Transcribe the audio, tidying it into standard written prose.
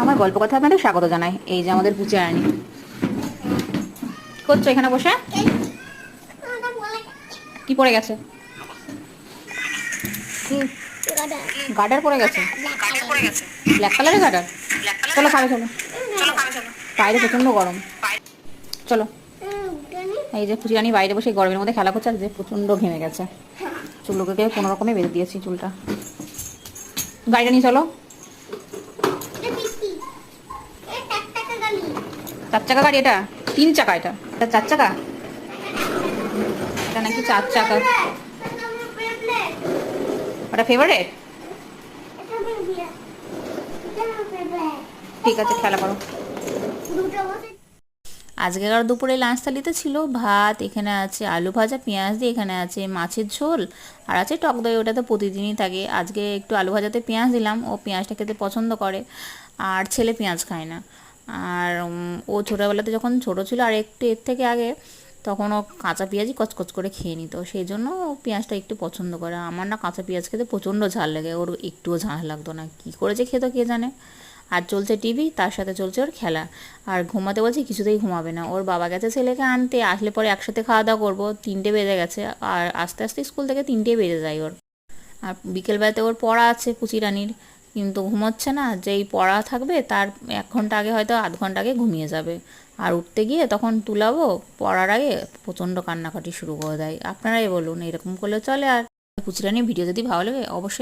আমার গল্প কথা আপনাদের স্বাগত জানাই। এই যে আমাদের পুচে রানী করছো এখানে বসে, কি পড়ে গেছে? কি গার্ডার পড়ে গেছে? ব্ল্যাক কালারের গার্ডার। চলো খাবে, চলো বাইরে প্রচন্ড গরম, চলো। এই যে পুচি রানী বাইরে বসে গরমের মধ্যে খেলা করছে, আর যে প্রচন্ড ঘেমে গেছে। চুলগুলোকে কোনো রকমে বেঁধে দিয়েছি চুলটা। গাড়িটা নিয়ে চলো। 4 চাকা গাড়ি এটা? 3 চাকা এটা? এটা 4 চাকা? এটা নাকি 4 চাকা। ওটা ফেভারেট? ঠিক আছে, খেলা করো। আজকের দুপুরে লাঞ্চ থালিতে ছিল ভাত, এখানে আছে আলু ভাজা পেঁয়াজ দিয়ে, এখানে আছে মাছের ঝোল, আর আছে টক দই। ওটা তো প্রতিদিনই থাকে। আজকে একটু আলু ভাজাতে পেঁয়াজ দিলাম, ও পেঁয়াজটা খেতে পছন্দ করে, আর ছেলে পেঁয়াজ খায় না। আর ও ছোটোবেলাতে যখন ছোটো ছিল আর একটু এর থেকে আগে, তখন ও কাঁচা পেঁয়াজই কচকচ করে খেয়ে নিত, সেই জন্য ও পেঁয়াজটা একটু পছন্দ করে। আমার না কাঁচা পেঁয়াজ খেতে প্রচণ্ড ঝাল লাগে, ওর একটুও ঝাল লাগতো না, কী করেছে খেতো কে জানে। আর চলছে টিভি, তার সাথে চলছে ওর খেলা। আর ঘুমাতে বলছি, কিছুতেই ঘুমাবে না। ওর বাবা গেছে ছেলেকে আনতে, আসলে পরে একসাথে খাওয়া দাওয়া করবো। 3টে বেজে গেছে, আর আস্তে আস্তে স্কুল থেকে 3টে বেজে যায় ওর। আর বিকেলবেলাতে ওর পড়া আছে পুচি রানীর, কিন্তু ঘুমোচ্ছে না। যেই পড়া থাকবে তার 1 ঘন্টা আগে, হয়তো আধ ঘন্টা আগে ঘুমিয়ে যাবে। আর উঠতে গিয়ে তখন তুলাবো, পড়ার আগে প্রচণ্ড কান্নাকাটি শুরু করে দেয়। আপনারাই বলুন, এরকম করলে চলে? আর পুচি রানীর ভিডিও যদি ভালো লাগে অবশ্যই